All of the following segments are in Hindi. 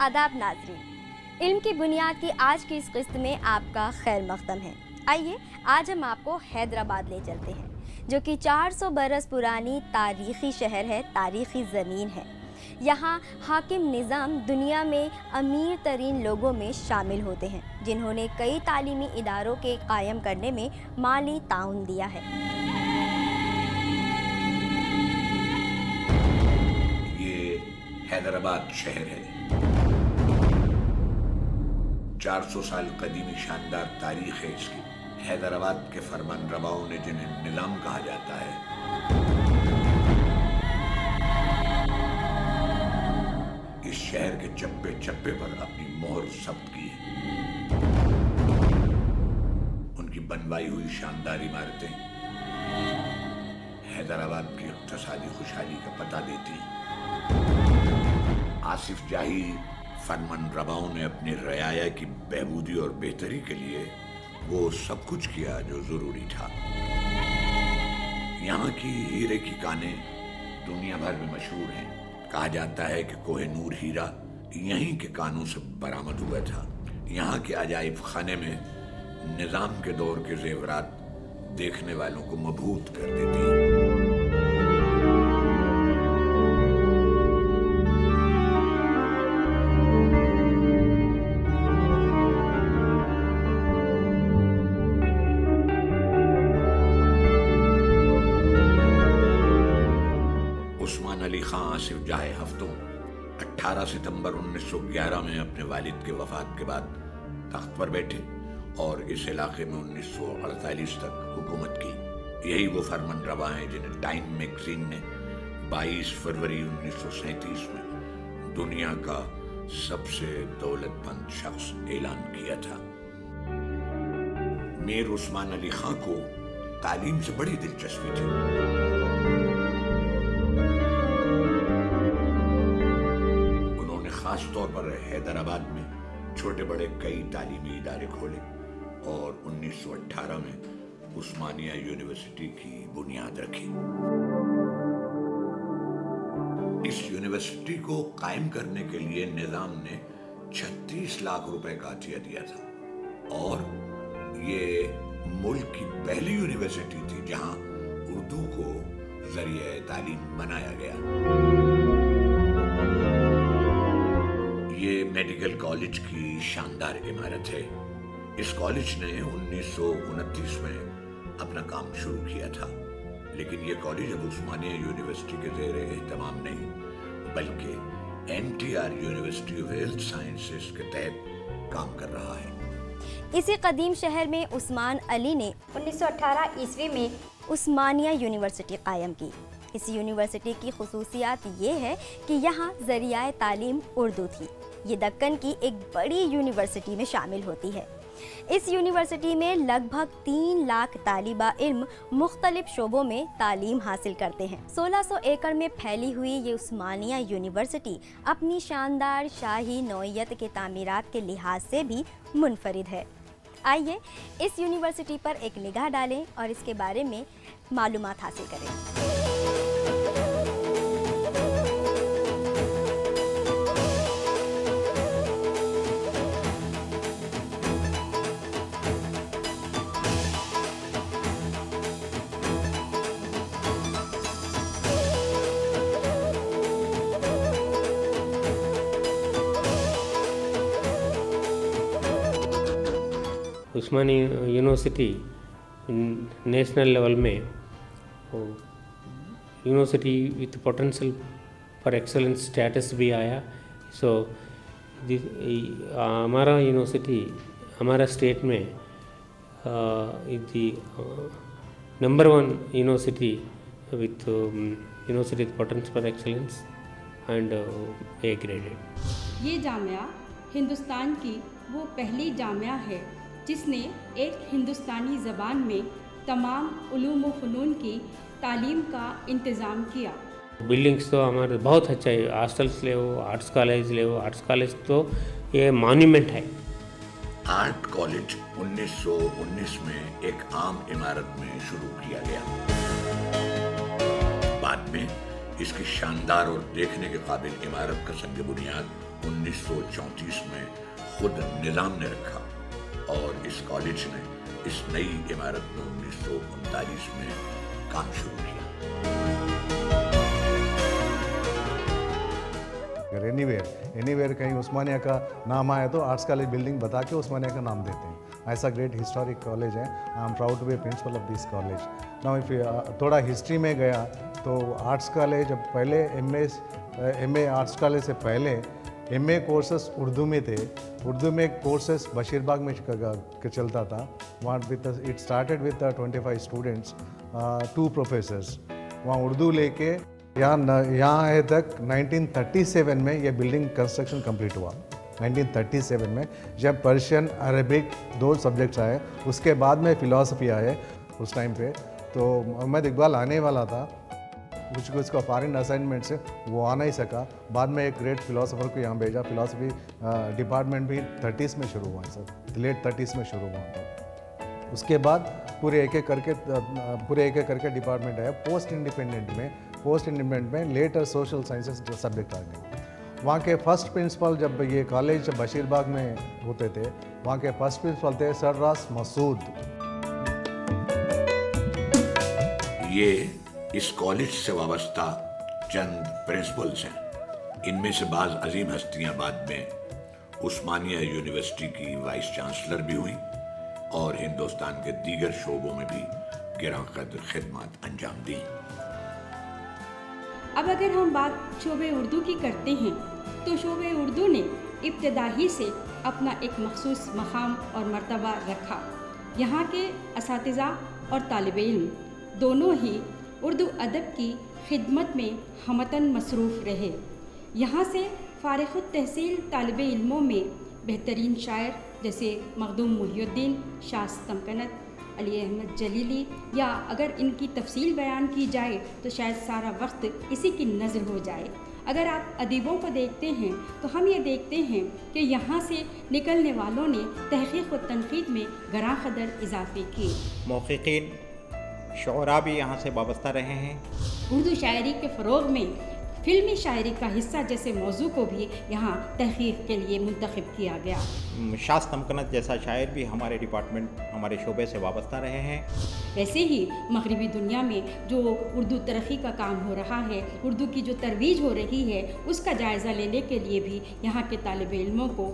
आदाब नाज़रीन, इल्म की बुनियाद की आज की इस किस्त में आपका खैर मक़दम है। आइए आज हम आपको हैदराबाद ले चलते हैं, जो कि 400 बरस पुरानी तारीख़ी शहर है, तारीख़ी ज़मीन है। यहाँ हाकिम निज़ाम दुनिया में अमीर तरीन लोगों में शामिल होते हैं, जिन्होंने कई तालीमी इदारों के कायम करने में माली ताउन दिया है। ये हैदराबाद शहर है। 400 साल कदीमी शानदार तारीख है इसकी। हैदराबाद के फरमान रवाओं ने, जिन्हें निज़ाम कहा जाता है, इस शहर के चप्पे चप्पे पर अपनी मोहर जब्त की है। उनकी बनवाई हुई शानदार इमारतें हैदराबाद की इक़्तिसादी खुशहाली का पता देती। आसिफ जाही फरमान रवाओं ने अपनी रयाया की बहबूदी और बेहतरी के लिए वो सब कुछ किया जो जरूरी था। यहाँ की हीरे की कानें दुनिया भर में मशहूर हैं। कहा जाता है कि कोहिनूर हीरा यहीं के कानों से बरामद हुआ था। यहाँ के अजाइब खाने में निज़ाम के दौर के जेवरात देखने वालों को मबहूत कर देती हैं। उस्मान अली खां आसिफ जाहे हफ्तों 18 सितंबर 1911 में अपने वालिद के वफात के बाद तख्त पर बैठे और इस इलाके में 1948 तक हुकूमत की। यही वो फरमान रवा हैं जिन्हें टाइम मैगजीन ने 22 फरवरी 1937 में दुनिया का सबसे दौलतमंद शख्स ऐलान किया था। मीर उस्मान अली खां को तालीम से बड़ी दिलचस्पी थी। खास तौर पर हैदराबाद में छोटे बड़े कई तालीमी इदारे खोले और 1918 में उस्मानिया यूनिवर्सिटी की बुनियाद रखी। इस यूनिवर्सिटी को कायम करने के लिए निज़ाम ने 36 लाख रुपए का अतिया दिया था और ये मुल्क की पहली यूनिवर्सिटी थी जहां उर्दू को जरिए तालीम बनाया गया। ये मेडिकल कॉलेज की शानदार इमारत है। इस कॉलेज ने 1929 में अपना काम शुरू किया था, लेकिन ये कॉलेज अब उस्मानिया यूनिवर्सिटी के ज़ेरे एहतमाम नहीं, बल्कि NTR university of health sciences के तहत काम कर रहा है। इसी कदीम शहर में उस्मान अली ने 1918 ईस्वी में उस्मानिया यूनिवर्सिटी कायम की। इस यूनिवर्सिटी की खुसूसियात ये है कि यहाँ ज़रियाए तालीम उर्दू थी। ये दक्कन की एक बड़ी यूनिवर्सिटी में शामिल होती है। इस यूनिवर्सिटी में लगभग 3 लाख तालिबा इल्म मुख्तलिफ शोबों में तालीम हासिल करते हैं। 1600 एकड़ में फैली हुई ये उस्मानिया यूनिवर्सिटी अपनी शानदार शाही नौइयत के तामीरात के लिहाज से भी मुनफरिद है। आइए इस यूनिवर्सिटी पर एक निगाह डालें और इसके बारे में मालूमात हासिल करें। उस्मानी यूनिवर्सिटी नेशनल लेवल में university with potential for excellence status भी आया। सो हमारा यूनिवर्सिटी हमारा स्टेट में number 1 university with university potential for excellence and A graded. ये जामिया हिंदुस्तान की वो पहली जामिया है जिसने एक हिंदुस्तानी ज़बान में तमाम उलूम व फ़नून की तालीम का इंतज़ाम किया। बिल्डिंग्स तो हमारे बहुत अच्छा है। हॉस्टल्स ले वो, आर्ट्स कॉलेज तो ये मॉन्यूमेंट है। आर्ट कॉलेज 1919 में एक आम इमारत में शुरू किया गया। बाद में इसकी शानदार और देखने के काबिल इमारत का संग बुनियाद 1934 में खुद निज़ाम ने रखा और इस कॉलेज ने इस नई इमारत में 1939 में काम शुरू किया। अगर एनीवेयर कहीं उस्मानिया का नाम आए तो आर्ट्स कॉलेज बिल्डिंग बता के उस्मानिया का नाम देते हैं। ऐसा ग्रेट हिस्टोरिक कॉलेज है। I am proud to be principal of this college. Now if थोड़ा हिस्ट्री में गया तो आर्ट्स कॉलेज जब पहले एमए आर्ट्स कॉलेज से पहले एमए कोर्सेस उर्दू में थे। उर्दू में कोर्सेस बशीरबाग में चलता था। वहाँ it started with 25 students, 2 professors. वहाँ उर्दू लेके यहाँ आए तक 1937 में ये बिल्डिंग कंस्ट्रक्शन कंप्लीट हुआ। 1937 में जब पर्शियन अरबिक 2 सब्जेक्ट्स आए, उसके बाद में फ़िलासफ़ी आए उस टाइम पे। तो मोहम्मद इकबाल आने वाला था, कुछ उसका फॉरेन असाइनमेंट से वो आ नहीं सका। बाद में एक ग्रेट फ़िलासफ़र को यहाँ भेजा। फ़िलासफ़ी डिपार्टमेंट भी 30s में शुरू हुआ है सर, लेट 30s में शुरू हुआ था। उसके बाद पूरे एक एक करके डिपार्टमेंट आया। पोस्ट इंडिपेंडेंट में लेटर सोशल साइंसेस सब्जेक्ट आ गए। वहाँ के फर्स्ट प्रिंसिपल, जब ये कॉलेज बशीरबाग में होते थे, वहाँ के फर्स्ट प्रिंसिपल थे सर्रास मसूद। ये इस कॉलेज से वाबस्ता चंद प्रिंसिपल्स हैं। इनमें से बाज़ अजीम हस्तियाँ बाद में उस्मानिया यूनिवर्सिटी की वाइस चांसलर भी हुई और हिंदुस्तान के दीगर शोबों में भी गिरां कदर खिदमत अंजाम दी। अब अगर हम बात शोबे उर्दू की करते हैं तो शोबे उर्दू ने इब्तिदाई से अपना एक मखसूस मकाम और मर्तबा रखा। यहाँ के असातिज़ा और तालिब इल्म दोनों ही उर्दू अदब की खिदमत में हमतन मसरूफ़ रहे। यहाँ से फ़ारिग़ तहसील तालिब इल्मों में बेहतरीन शायर जैसे मखदूम मुहिउद्दीन, शाह तमकनत, अली अहमद जलीली, या अगर इनकी तफसील बयान की जाए तो शायद सारा वक्त इसी की नज़र हो जाए। अगर आप अदीबों को देखते हैं तो हम ये देखते हैं कि यहाँ से निकलने वालों ने तहक़ीक़ व तनक़ीद में गरां क़दर इजाफ़े किए। मौक़िक़ीन शुअरा भी यहाँ से वाबस्ता रहे हैं। उर्दू शायरी के फ़रोग़ में फ़िल्मी शायरी का हिस्सा जैसे मौजू को भी यहाँ तहक़ीक़ के लिए मुंतख़ब किया गया। शाह तमकनत जैसा शायर भी हमारे डिपार्टमेंट, हमारे शोबे से वाबस्ता रहे हैं। वैसे ही मगरिबी दुनिया में जो उर्दू तरक्की का काम हो रहा है, उर्दू की जो तरवीज हो रही है, उसका जायज़ा लेने के लिए भी यहाँ के तालिब इल्मों को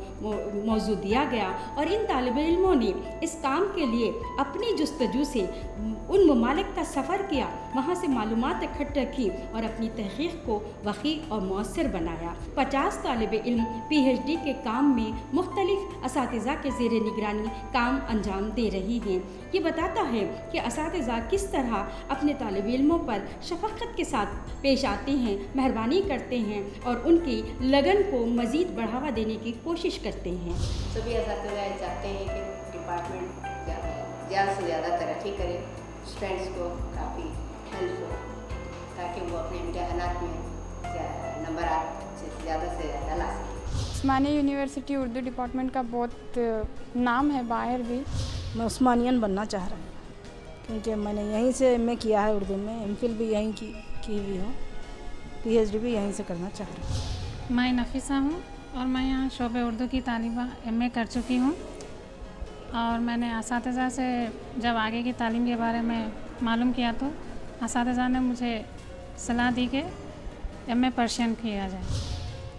मौजू दिया गया और इन तालिब इल्मों ने इस काम के लिए अपनी जुस्तजू से उन ममालिक का सफ़र किया, वहाँ से मालूमात इकट्ठा की और अपनी तहक़ीक़ को वक़ी और मौसर बनाया। 50 तालिब इल्म PhD के काम में मुख्तलिफ़ असातिज़ा के ज़ेर निगरानी काम अंजाम दे रही हैं। ये बताता है कि असातिज़ा किस तरह अपने तालिब इल्मों पर शफ़क़त के साथ पेश आते हैं, मेहरबानी करते हैं और उनकी लगन को मज़ीद बढ़ावा देने की कोशिश करते हैं। सभी असातिज़ा चाहते हैं कि डिपार्टमेंट ज़्यादा से ज़्यादा तरक्की करे, स्टूडेंट्स को काफ़ी हेल्प हो ताकि वो अपने इम्तिहानात में नंबर से ज़्यादा ला सकें। उस्मानिया यूनिवर्सिटी उर्दू डिपार्टमेंट का बहुत नाम है बाहर भी। मैं उस्मानियन बनना चाह रहा हूँ क्योंकि मैंने यहीं से एमए किया है उर्दू में, एमफिल भी यहीं की हुई हूँ, PhD भी यहीं से करना चाह रहा हूँ। मैं नफीसा हूँ और मैं यहाँ शोबे उर्दू की तालिबा MA कर चुकी हूँ और मैंने असातिज़ा से जब आगे की तालीम के बारे में मालूम किया तो असातिज़ा ने मुझे सलाह दी कि MA पर्शियन किया जाए।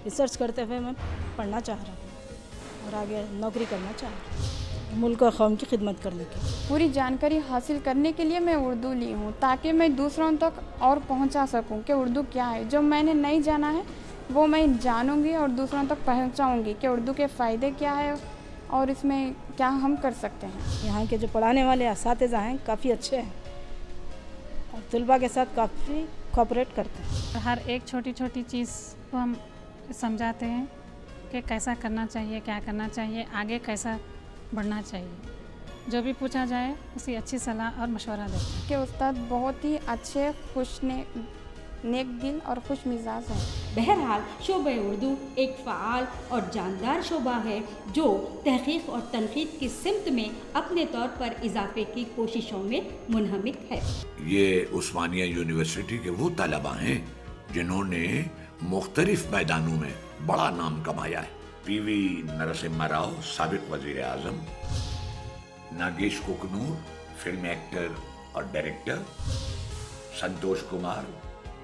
रिसर्च करते हुए मैं पढ़ना चाह रहा हूँ और आगे नौकरी करना चाह रहा हूँ, मुल्क और कौम की खिदमत करने की। पूरी जानकारी हासिल करने के लिए मैं उर्दू ली हूँ ताकि मैं दूसरों तक और पहुँचा सकूँ कि उर्दू क्या है। जो मैंने नहीं जाना है वो मैं जानूँगी और दूसरों तक पहुँचाऊँगी कि उर्दू के फ़ायदे क्या है और इसमें क्या हम कर सकते हैं। यहाँ के जो पढ़ाने वाले असातिज़ा हैं काफ़ी अच्छे हैं और तलबा के साथ काफ़ी कोऑपरेट करते हैं। हर एक छोटी छोटी चीज़ को हम समझाते हैं कि कैसा करना चाहिए, क्या करना चाहिए, आगे कैसा बढ़ना चाहिए। जो भी पूछा जाए उसकी अच्छी सलाह और मशवरा देते हैं। कि उस्ताद बहुत ही अच्छे, नेक दिल और खुश मिजाज हैं। बहरहाल शोबे उर्दू एक फ़ाल और जानदार शोबा है जो तहक़ीक़ और तनक़ीद की सिमत में अपने तौर पर इजाफे की कोशिशों में मुनहमिक है। ये उस्मानिया यूनिवर्सिटी के वो तलबा हैं जिन्होंने मुख्तलिफ मैदानों में बड़ा नाम कमाया है। पीवी नरसिम्हा राव, साबिक वजीर आजम, नागेश कुकनूर, फिल्म एक्टर और director, Santosh Kumar,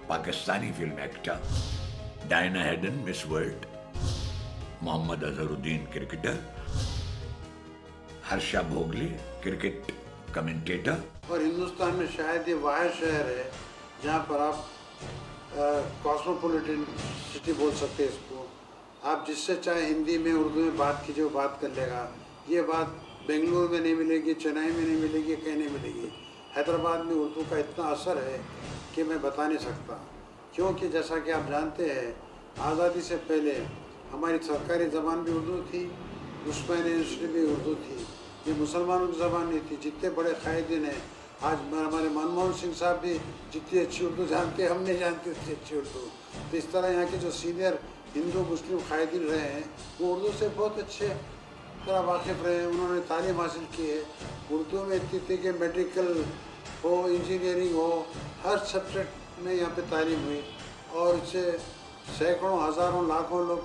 Pakistani film actor, Diana Hayden, Miss World, Mohammad Azharuddin, cricketer, Harsha Bhogle, cricket commentator. और हिंदुस्तान में शायद ये वाहिद शहर है जहाँ पर आप कॉस्मोपॉलिटन सिटी बोल सकते हैं इसको। आप जिससे चाहे हिंदी में, उर्दू में बात कीजिए, वो बात कर लेगा। ये बात बेंगलुरु में नहीं मिलेगी, चेन्नई में नहीं मिलेगी, कहीं नहीं मिलेगी। हैदराबाद में उर्दू का इतना असर है कि मैं बता नहीं सकता। क्योंकि जैसा कि आप जानते हैं, आज़ादी से पहले हमारी सरकारी ज़बान भी उर्दू थी, उस्मानिया यूनिवर्सिटी भी उर्दू थी। ये मुसलमानों की ज़बान नहीं थी। जितने बड़े कायदीन हैं, आज हमारे मनमोहन सिंह साहब भी जितनी अच्छी उर्दू जानते हैं, हम नहीं जानते उतनी अच्छी उर्दू। तो इस तरह यहाँ के जो सीनियर हिंदू मुस्लिम कायदीन रहे हैं, वो उर्दू से बहुत अच्छे तरह वाकिफ़ रहे हैं। उन्होंने तालीम हासिल की है। उर्दू में इतनी थी कि मेडिकल हो, इंजीनियरिंग हो, हर सब्जेक्ट में यहाँ पे तालीम हुई। और इससे सैकड़ों, हज़ारों, लाखों लोग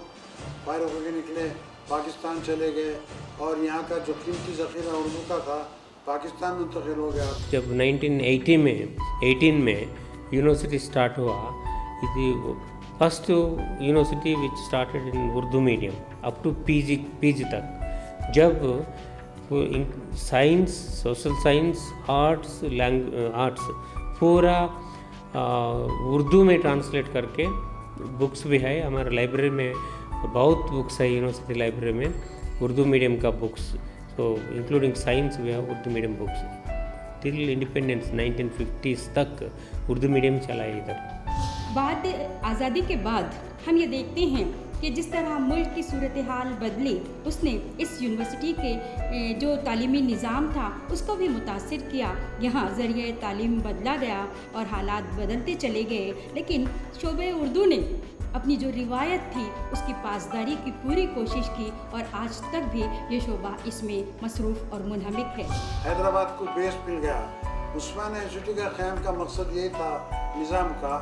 फारिग होकर निकले, पाकिस्तान चले गए। और यहाँ का जो कीमती ज़ख़ीरा उर्दू का था, पाकिस्तान मुंतकिल हो गया। जब 1918 में यूनिवर्सिटी स्टार्ट हुआ, first university which started in Urdu medium up to PG तक। जब साइंस, सोशल साइंस, आर्ट्स पूरा उर्दू में ट्रांसलेट करके बुक्स भी है हमारे लाइब्रेरी में। बहुत बुक्स है यूनिवर्सिटी लाइब्रेरी में, उर्दू मीडियम का बुक्स। तो including science we have Urdu medium books. Till independence 1950s तक उर्दू मीडियम चला है इधर। बाद आज़ादी के बाद हम ये देखते हैं कि जिस तरह मुल्क की सूरत हाल बदली, उसने इस यूनिवर्सिटी के जो तालीमी निज़ाम था उसको भी मुतासिर किया। यहाँ ज़रिए तालीम बदला गया और हालात बदलते चले गए, लेकिन शोबे उर्दू ने अपनी जो रिवायत थी उसकी पासदारी की पूरी कोशिश की और आज तक भी ये शोबा इसमें मसरूफ़ और मुनहमिक है। हैदराबाद को बेस मिल गया। उस्मानिया यूनिवर्सिटी का क़याम का मकसद ये था निज़ाम का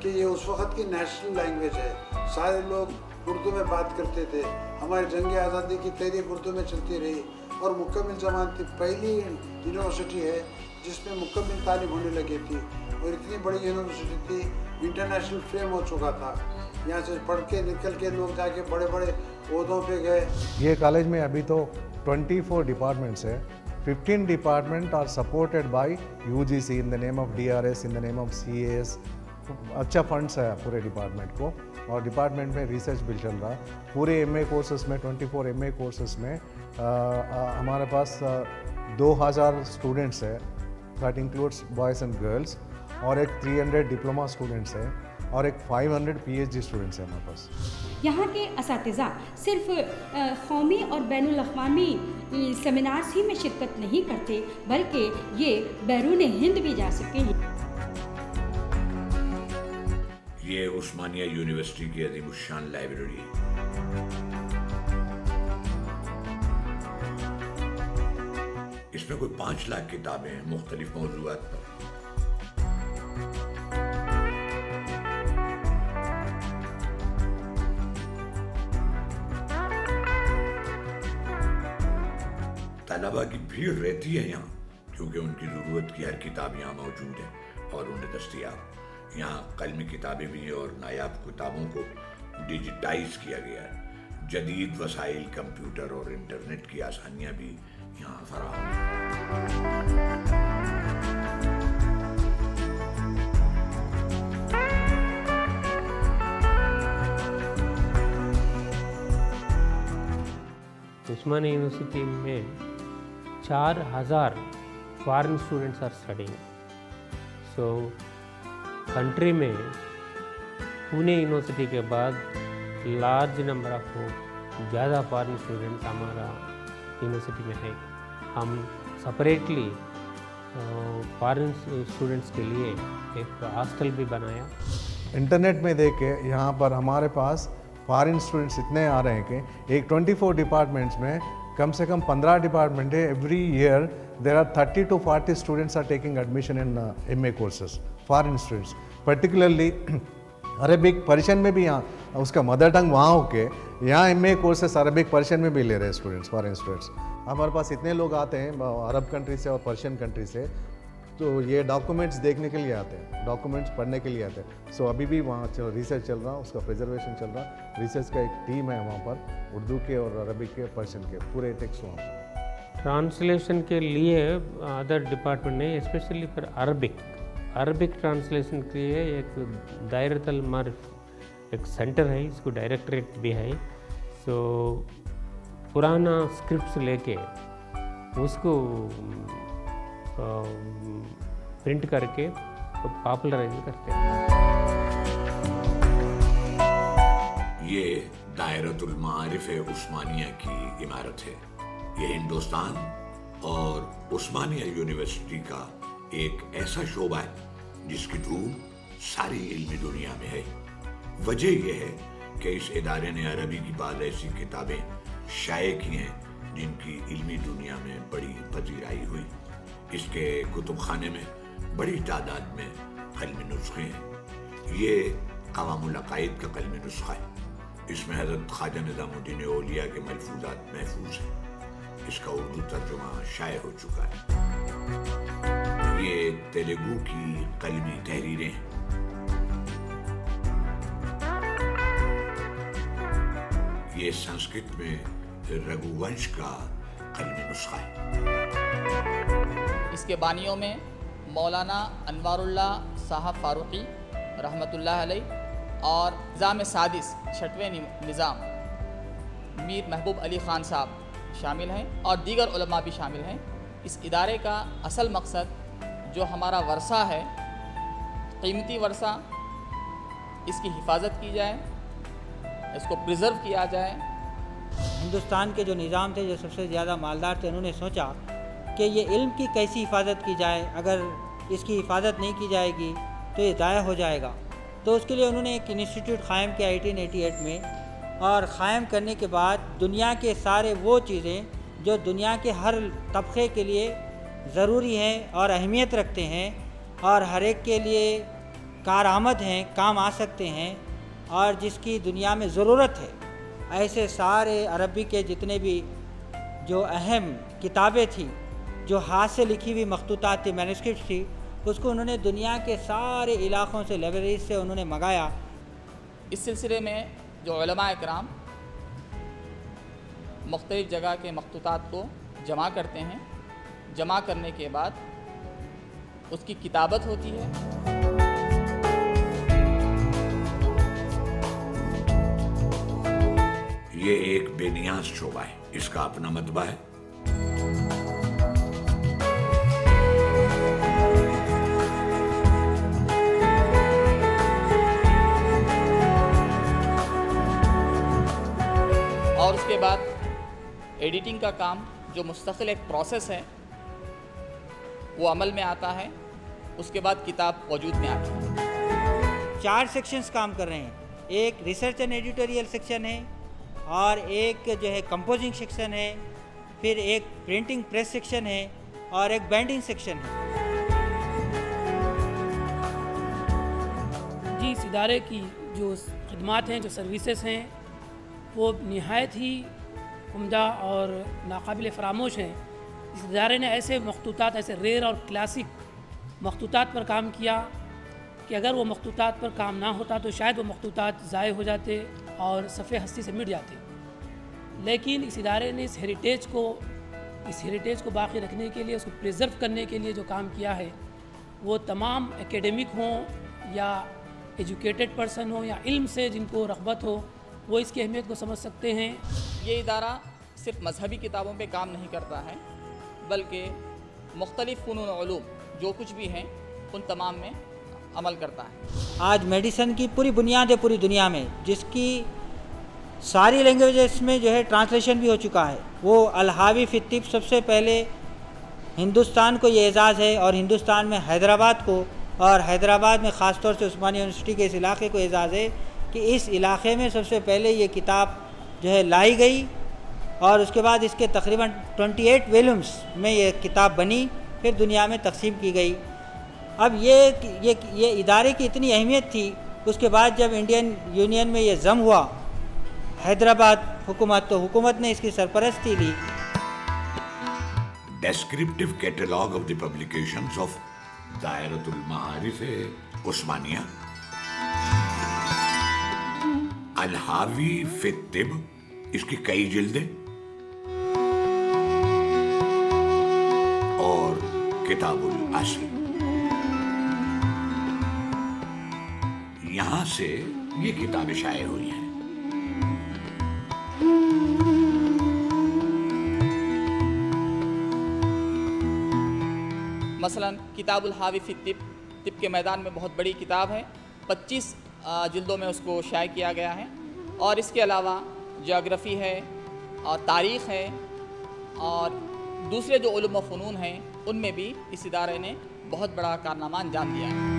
कि ये उस वक़्त की नेशनल लैंग्वेज है। सारे लोग उर्दू में बात करते थे। हमारी जंग आज़ादी की तहरीक उर्दू में चलती रही और मुकम्मल ज़बान थी। पहली यूनिवर्सिटी है जिसमें मुकम्मल तालीम होने लगी थी और इतनी बड़ी यूनिवर्सिटी थी, इंटरनेशनल फेम हो चुका था। यहाँ से पढ़ के निकल के लोग जाके बड़े बड़े ओहदों पे गए। ये कॉलेज में अभी तो 24 डिपार्टमेंट्स है। 15 department are supported by UGC in the name of DRS, in the name of CAS। अच्छा फंड्स है पूरे डिपार्टमेंट को। और डिपार्टमेंट में रिसर्च भी चल रहा है। पूरे MA कोर्सेज में, 24 MA कोर्सेज में हमारे पास 2000 स्टूडेंट्स है। That includes boys and girls. और एक 300 डिप्लोमा स्टूडेंट्स है और एक 500 PhD स्टूडेंट्स हैं हमारे पास। यहाँ के असातिज़ा सिर्फ कौमी और बैनुल अक़वामी सेमिनार्स ही में शिरकत नहीं करते, बल्कि ये बैरून हिंद भी जा सकते हैं। ये उस्मानिया यूनिवर्सिटी की अज़ीमुश्शान लाइब्रेरी है। इसमें कोई 5 लाख किताबें हैं मुख्तलिफ मौज़ूआत पर। तलबा की भीड़ रहती है यहाँ, क्योंकि उनकी ज़रूरत की हर किताब यहाँ मौजूद है और उन्हें दस्तयाब। यहाँ कलमी किताबें भी हैं और नायाब किताबों को डिजिटाइज किया गया है। जदीद वसाइल, कंप्यूटर और इंटरनेट की आसानियाँ भी यहाँ फराहम हैं। उस्मानिया यूनिवर्सिटी में 4000 foreign students are studying. So country में पुणे यूनिवर्सिटी के बाद लार्ज नंबर ऑफ ज़्यादा फॉरेन स्टूडेंट्स हमारा यूनिवर्सिटी में है। हम सेपरेटली फॉरेन स्टूडेंट्स के लिए एक हॉस्टल भी बनाया। इंटरनेट में देख के यहाँ पर हमारे पास फॉरेन स्टूडेंट्स इतने आ रहे हैं कि एक 24 डिपार्टमेंट्स में कम से कम 15 डिपार्टमेंट है। Every year there are 30 to 40 students are taking admission in MA courses, foreign students. Particularly Arabic Persian में भी यहाँ उसका मदर टंग वहाँ होके यहाँ MA कोर्सेस अरबिक पर्शियन में भी ले रहे हैं स्टूडेंट्स, फॉरेन स्टूडेंट्स। हमारे पास इतने लोग आते हैं अरब कंट्री से और पर्शियन कंट्री से, तो ये डॉक्यूमेंट्स देखने के लिए आते हैं, डॉक्यूमेंट्स पढ़ने के लिए आते हैं। सो अभी भी वहाँ रिसर्च चल रहा, उसका प्रिजर्वेशन चल रहा। रिसर्च का एक टीम है वहाँ पर, उर्दू के और अरबिक के, पर्शियन के पूरे टेक्स्ट वहाँ पर। ट्रांसलेशन के लिए अदर डिपार्टमेंट नहीं, स्पेशली फॉर अरबिक ट्रांसलेशन के लिए एक दायरतुल मारिफ एक सेंटर है, इसको डायरेक्टरेट भी है। सो पुराना स्क्रिप्ट्स लेके उसको प्रिंट करके पॉपुलराइज करते हैं। ये दायरतुल मारिफ उस्मानिया की इमारत है। ये हिंदुस्तान और उस्मानिया यूनिवर्सिटी का एक ऐसा शोबा है जिसकी धूम सारी इल्मी दुनिया में है। वजह यह है कि इस इदारे ने अरबी की बाद ऐसी किताबें शाये की हैं जिनकी इल्मी दुनिया में बड़ी पजीराई हुई। इसके कुतुब खाने में बड़ी तादाद में कलमी नुस्खे हैं। ये क़वामुल अक़ाइद का कलमी नुस्खा है। इसमें हज़रत ख्वाजा निज़ामुद्दीन औलिया के मलफूज़ात महफूज हैं। इसका उर्दू तर्जुमा शाये हो चुका है। ये तेलुगु की कलमी तहरीरें हैं। ये संस्कृत में रघुवंश का कलमी नुस्खा है। इसके बानियों में मौलाना अनवारुल्लाह साहब फारूकी रहमतुल्लाह अलैह और निज़ाम सादिस 6वें निज़ाम मीर महबूब अली ख़ान साहब शामिल हैं और दीगर उलमा भी शामिल हैं। इस इदारे का असल मकसद जो हमारा वर्सा है, कीमती वर्सा, इसकी हिफाजत की जाए, इसको प्रिजर्व किया जाए। हिंदुस्तान के जो निज़ाम थे, जो सबसे ज़्यादा मालदार थे, उन्होंने सोचा कि ये इल्म की कैसी हिफाजत की जाए। अगर इसकी हिफाजत नहीं की जाएगी तो ये ज़ाया हो जाएगा। तो उसके लिए उन्होंने एक इंस्टीट्यूट क़ायम किया 1888 में, और क़ायम करने के बाद दुनिया के सारे वो चीज़ें जो दुनिया के हर तबके के लिए ज़रूरी हैं और अहमियत रखते हैं और हर एक के लिए कारआमद हैं, काम आ सकते हैं और जिसकी दुनिया में ज़रूरत है, ऐसे सारे अरबी के जितने भी जो अहम किताबें थी, जो हाथ से लिखी हुई मखतूतात थी, मैन्युस्क्रिप्ट थी, उसको उन्होंने दुनिया के सारे इलाक़ों से, लाइब्रेरीज से उन्होंने मंगाया। इस सिलसिले में जो उलमा इकराम मुख्तलिफ़ जगह के मखतूतात को जमा करते हैं, जमा करने के बाद उसकी किताबत होती है। ये एक बेनियाज शोबा है, इसका अपना मतबा है। और उसके बाद एडिटिंग का काम जो मुस्तकिल एक प्रोसेस है वो अमल में आता है। उसके बाद किताब वजूद में आती है। 4 सेक्शंस काम कर रहे हैं। एक रिसर्च एंड एडिटोरियल सेक्शन है और एक जो है कंपोजिंग सेक्शन है, फिर एक प्रिंटिंग प्रेस सेक्शन है और एक बैंडिंग सेक्शन है। जी, इस इदारे की जो खिदमात हैं, जो सर्विसेज हैं, वो नहायत ही उम्दा और नाकाबिल फरामोश हैं। इस इदारे ने ऐसे मखतूतात, ऐसे रेयर और क्लासिक मखतूतात पर काम किया कि अगर वो मखतूतात पर काम ना होता तो शायद वो मखतूतात ज़ाय हो जाते और सफ़े हस्ती से मिट जाते। लेकिन इस इदारे ने इस हेरिटेज को बाकी रखने के लिए, उसको प्रिजर्व करने के लिए जो काम किया है, वो तमाम एकेडमिक हों या एजुकेटेड पर्सन हो या इल्म से जिनको रग़बत हो, वो इसकी अहमियत को समझ सकते हैं। ये इदारा सिर्फ मजहबी किताबों पे काम नहीं करता है, बल्कि मुख्तलिफ़ फ़नून और उलूम जो कुछ भी हैं उन तमाम में अमल करता है। आज मेडिसिन की पूरी बुनियाद है पूरी दुनिया में, जिसकी सारी लैंग्वेजेस में जो है ट्रांसलेशन भी हो चुका है। वो अल-हावी फ़ी तिब सबसे पहले हिंदुस्तान को ये एज़ाज़ है, और हिंदुस्तान में हैदराबाद को, और हैदराबाद में ख़ास तौर से उस्मानिया यूनिवर्सिटी के इस इलाके को एज़ाज़ है कि इस इलाके में सबसे पहले ये किताब जो है लाई गई, और उसके बाद इसके तकरीबन 28 वॉल्यूम्स में ये किताब बनी, फिर दुनिया में तकसीम की गई। अब ये इदारे की इतनी अहमियत थी उसके बाद जब इंडियन यूनियन में ये जम हुआ हैदराबाद हुकूमत, तो हुकूमत ने इसकी सरपरस्ती ली। Descriptive catalog of the publications of दायरतुल मारिफ उस्मानिया, अल-हावी फी तिब, इसकी कई जिल्दें, और किताबुल अस्ल। यहां से ये किताबें शाये हुई हैं। मसलन किताबुल हावी फी तिब, तिब के मैदान में बहुत बड़ी किताब है, 25 जिल्दों में उसको शाये किया गया है। और इसके अलावा ज्योग्राफ़ी है और तारीख़ है और दूसरे जो उलूम व फ़नून हैं उनमें भी इस इदारे ने बहुत बड़ा कारनामा अंजाम दिया है।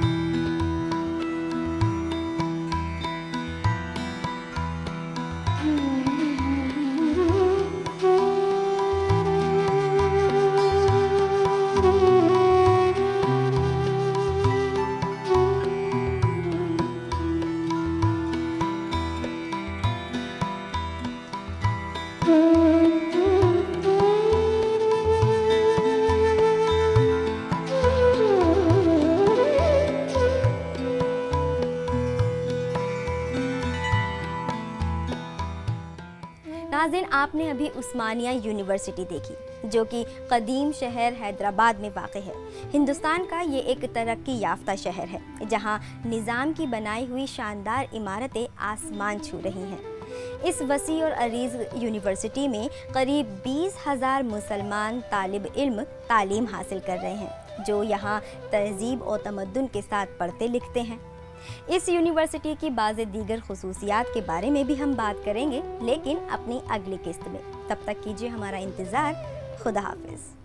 नाज़रीन, आपने अभी उस्मानिया यूनिवर्सिटी देखी, जो कि कदीम शहर हैदराबाद में वाक़ है। हिंदुस्तान का ये एक तरक्की याफ्ता शहर है, जहाँ निज़ाम की बनाई हुई शानदार इमारतें आसमान छू रही हैं। इस वसी और अरीज़ यूनिवर्सिटी में करीब 20,000 मुसलमान तालिब इल्म तालीम हासिल कर रहे हैं, जो यहाँ तहज़ीब और तमद्दुन के साथ पढ़ते लिखते हैं। इस यूनिवर्सिटी की बाज़ दीगर खुसूसियात के बारे में भी हम बात करेंगे, लेकिन अपनी अगली किस्त में। तब तक कीजिए हमारा इंतज़ार। खुदा हाफिज़।